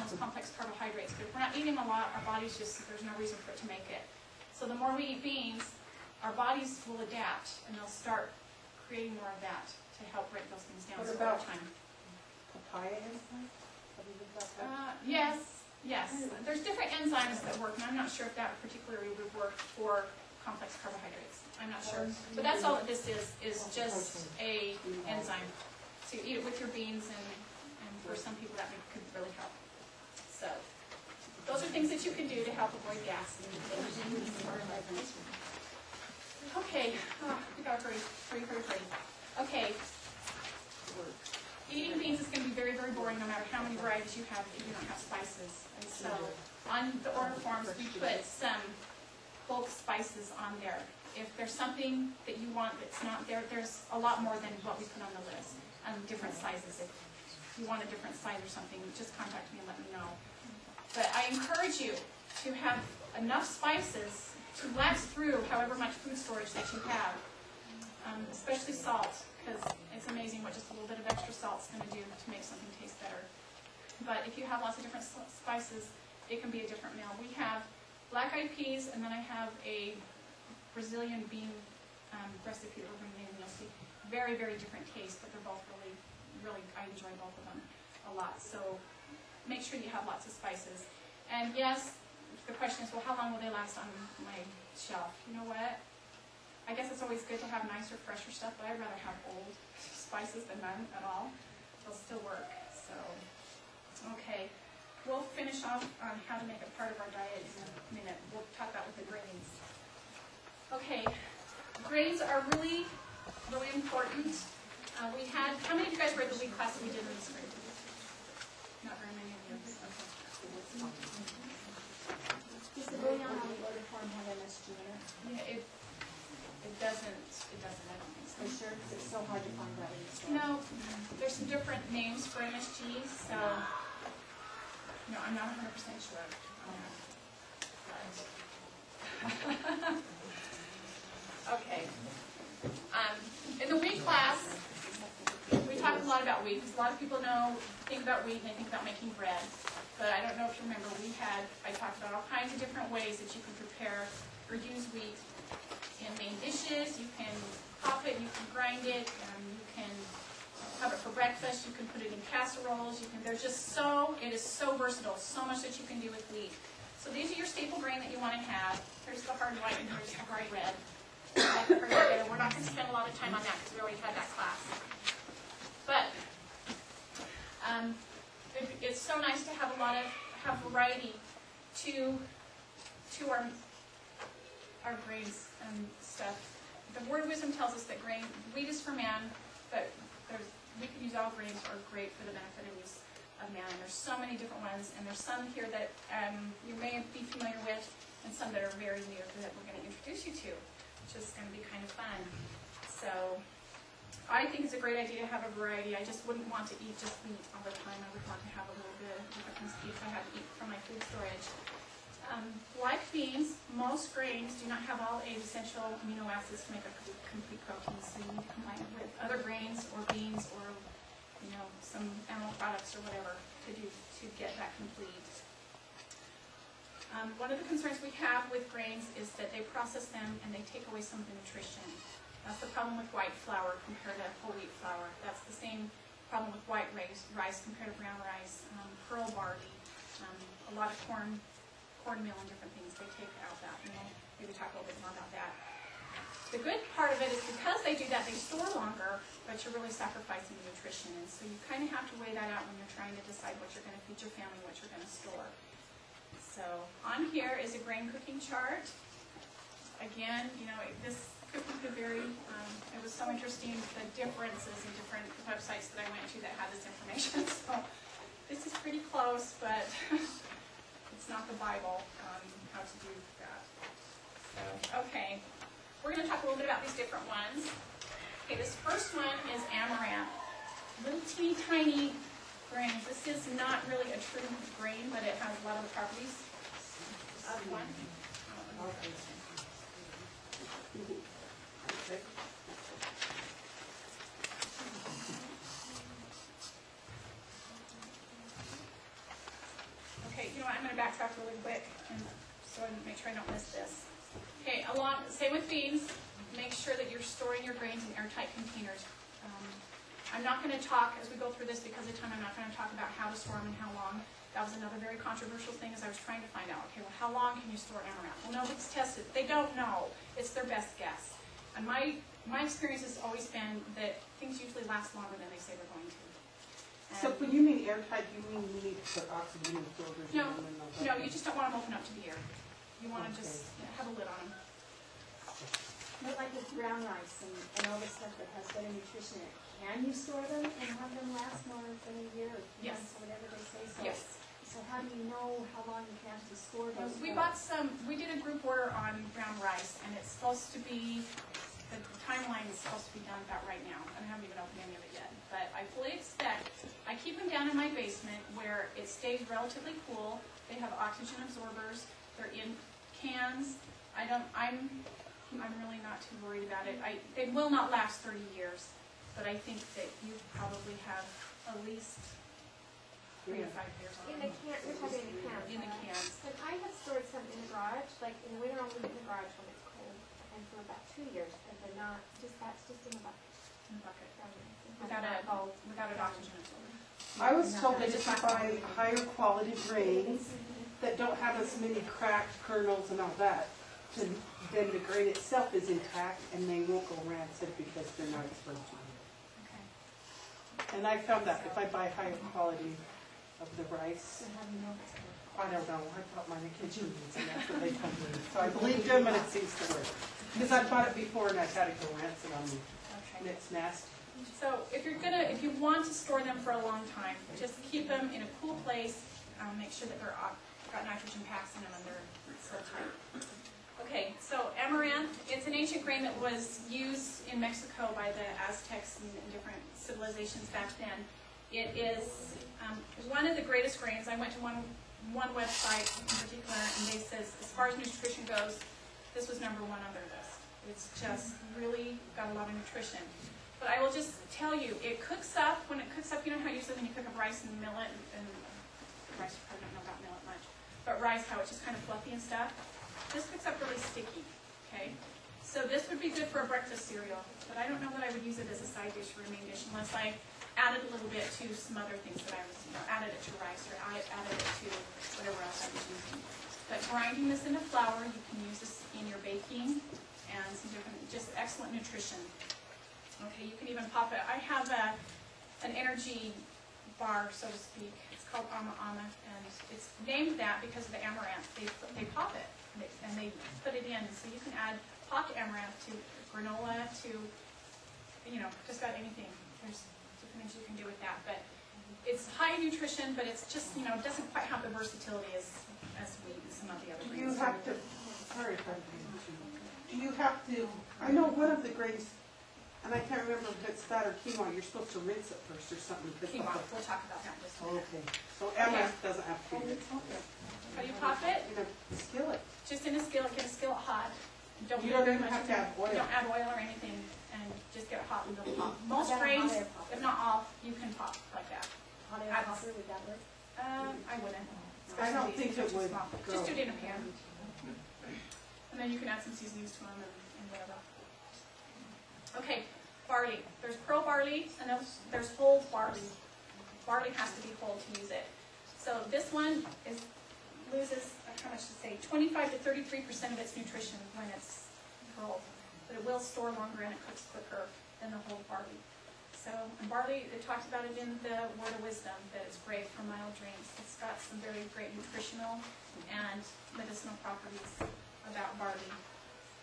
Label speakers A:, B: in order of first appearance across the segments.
A: those complex carbohydrates. But if we're not eating a lot, our bodies just, there's no reason for it to make it. So the more we eat beans, our bodies will adapt, and they'll start creating more of that to help break those things down.
B: What about time? Papaya enzyme? Have you looked at that?
A: Yes. There's different enzymes that work, and I'm not sure if that particularly would work for complex carbohydrates. I'm not sure. But that's all that this is just a enzyme. So you eat it with your beans, and for some people that could really help. So those are things that you can do to help avoid gas. Okay, we gotta hurry. Okay. Eating beans is going to be very, very boring no matter how many varieties you have if you don't have spices. And so on the order forms, we put some bulk spices on there. If there's something that you want that's not there, there's a lot more than what we put on the list. Different sizes. If you want a different size or something, just contact me and let me know. But I encourage you to have enough spices to last through however much food storage that you have, especially salt, because it's amazing what just a little bit of extra salt is going to do to make something taste better. But if you have lots of different spices, it can be a different meal. We have black-eyed peas, and then I have a Brazilian bean recipe that we're going to make, and you'll see very, very different taste, but they're both really, really, I enjoy both of them a lot. So make sure you have lots of spices. And yes, the question is, well, how long will they last on my shelf? You know what? I guess it's always good to have nicer, fresher stuff, but I'd rather have old spices than none at all. They'll still work. So, okay. We'll finish off on how to make it part of our diet in a minute. We'll talk about with the grains. Okay. Grains are really, really important. We had, how many of you guys read the week class that we did in this grade? Not very many of you. Okay.
C: Does the going on the order form have MSG in it?
A: Yeah, it doesn't, I don't think so.
C: Are you sure? Because it's so hard to find that in the store.
A: No, there's some different names for MSG, so, no, I'm not 100% sure. Okay. In the wheat class, we talked a lot about wheat, because a lot of people think about wheat and they think about making bread. But I don't know if you remember, I talked about all kinds of different ways that you can prepare or use wheat in main dishes. You can pop it, you can grind it, you can have it for breakfast, you can put it in casseroles, it is so versatile, so much that you can do with wheat. So these are your staple grain that you want to have. Here's the hard white and here's the hard red. We're not going to spend a lot of time on that because we already had that class. But it's so nice to have have variety to our grains and stuff. The word wisdom tells us that wheat is for man, but we can use all grains are great for the benefit and use of man. And there's so many different ones, and there's some here that you may be familiar with, and some that are very new that we're going to introduce you to, which is going to be kind of fun. So I think it's a great idea to have a variety. I just wouldn't want to eat just meat all the time. I would want to have a little bit of different if I had to eat from my food storage. Like beans, most grains do not have all 8 essential amino acids to make a complete protein. So you need to combine it with other grains or beans or some animal products or whatever to get that complete. One of the concerns we have with grains is that they process them and they take away some of the nutrition. That's the problem with white flour compared to whole wheat flour. That's the same problem with white rice compared to brown rice, pearl barley, a lot of cornmeal and different things. They take out that. Maybe talk a little bit more about that. The good part of it is because they do that, they store longer, but you're really sacrificing the nutrition. And so you kind of have to weigh that out when you're trying to decide what you're going to feed your family, what you're going to store. So on here is a grain cooking chart. Again, this cooking could vary. It was so interesting, the differences in different websites that I went to that had this information. So this is pretty close, but it's not the Bible on how to do that. So, okay. We're going to talk a little bit about these different ones. Okay, this first one is Amaranth. Little teeny tiny grains. This is not really a true grain, but it has a lot of the properties of one. you know what, I'm gonna backtrack really quick, and so I make sure I don't miss this. Okay, same with beans, make sure that you're storing your grains in airtight containers. I'm not gonna talk, as we go through this, because of time, I'm not gonna talk about how to store them and how long. That was another very controversial thing, as I was trying to find out, okay, well, how long can you store amaranth? Well, nobody's tested, they don't know, it's their best guess. And my experience has always been that things usually last longer than they say they're going to.
B: So when you mean airtight, you mean you need to put oxygen absorbers in
A: No,
B: them and all that?
A: no, you just don't want them open up to the air. You wanna just have a lid on them.
C: But like with brown rice and all the stuff that has better nutrition, can you store them and have them last more than a year or 2
A: Yes.
C: months or whatever they say? So,
A: Yes.
C: So how do you know how long you can actually store those?
A: We
C: for?
A: bought some, we did a group order on brown rice, and it's supposed to be, the timeline is supposed to be done about right now. I haven't even opened any of it yet, but I fully expect, I keep them down in my basement where it stays relatively cool. They have oxygen absorbers, they're in cans. I'm really not too worried about it. They will not last 30 years, but I think that you probably have at least 3 to 5 years on
D: In
A: them.
D: the can, you're talking in the cans.
A: In the
D: right?
A: cans.
D: Like I have stored some in the garage, like in the winter I'll leave it in the garage when it's cold, and for about 2 years, and they're not, that's just in the bucket.
A: In the bucket.
D: Without
A: Without an oxygen absorber.
B: I was told that if you buy higher quality grains that don't have as many cracked kernels and all that, then the grain itself is intact and they won't go rancid because they're not exposed to it.
A: Okay.
B: And I found that if I buy higher quality of the rice,
C: So how do you know it's good?
B: I don't know, I bought mine in kitchen beans and that's what they told me. So I believed them and it seems to work. Because I bought it before and I've had it go rancid on me and
A: Okay.
B: it's nasty.
A: So if you want to store them for a long time, just keep them in a cool place. Make sure that they're got nitrogen packs in them and they're still tight. Okay, so amaranth, it's an ancient grain that was used in Mexico by the Aztecs and different civilizations back then. It is one of the greatest grains. I went to one website in particular, and they says, as far as nutrition goes, this was #1 on their list. It's just really got a lot of nutrition. But I will just tell you, it cooks up. When it cooks up, you know how usually when you cook up rice and millet, and rice, you probably don't know about millet much, but rice, how it's just kind of fluffy and stuff. This cooks up really sticky, okay? So this would be good for a breakfast cereal, but I don't know that I would use it as a side dish or a main dish unless I added a little bit to some other things that I was, added it to rice or I added it to whatever else I was using. But grinding this into flour, you can use this in your baking and some different, just excellent nutrition. Okay, you can even pop it. I have an energy bar, so to speak. It's called Ama, and it's named that because of the amaranth. They pop it, and they put it in. So you can add popped amaranth to granola, to, just about anything. There's different things you can do with that. But it's high in nutrition, but it's just, it doesn't quite have the versatility as wheat and some of the other
B: Do
A: grains.
B: you have to, sorry if I'm being too, do you have to, I know one of the grains, and I can't remember if it's that or quinoa, you're supposed to rinse it first or something.
A: Quinoa, we'll talk about that in just a minute.
B: Okay, so amaranth doesn't have to be rinsed.
A: How you pop it?
B: In a skillet.
A: Just in a skillet, get a skillet hot. Don't
B: You
A: put
B: don't
A: very
B: even
A: much
B: have
A: in
B: to
A: there.
B: add oil.
A: Don't add oil or anything, and just get it hot and it'll pop. Most
C: Is that a
A: grains,
C: hot air popper?
A: if not all, you can pop like that.
C: Hot air
A: Add-
C: popper, would that work?
A: I wouldn't.
B: I don't think it would
A: Just do
B: go.
A: it in a pan. And then you can add some seasonings to them and whatever. Okay, barley. There's pearl barley and there's whole barley. Barley has to be whole to use it. So this one loses, how much to say, 25 to 33% of its nutrition when it's pearled. But it will store longer and it cooks quicker than the whole barley. So, and barley, it talks about it in the Word of Wisdom, that it's great for mild drinks. It's got some very great nutritional and medicinal properties about barley.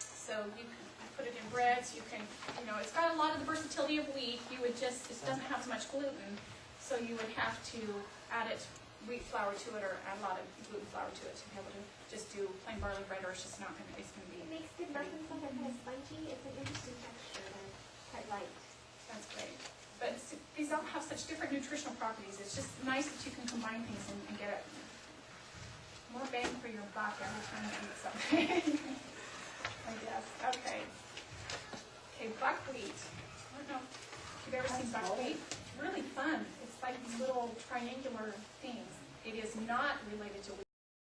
A: So you can put it in breads, you can, it's got a lot of the versatility of wheat. You would just, it doesn't have as much gluten, so you would have to add wheat flour to it or add a lot of gluten flour to it to be able to just do plain barley bread, or it's just not going to, it's going to be.
D: It makes good muffins, like they're kind of spongy. It's an interesting texture. They're quite light.
A: That's great. But these all have such different nutritional properties. It's just nice that you can combine things and get it more bang for your buck every time you eat something. I guess. Okay. Okay, buckwheat. I don't know if you've ever seen buckwheat. It's really fun. It's like these little triangular things. It is not related to wheat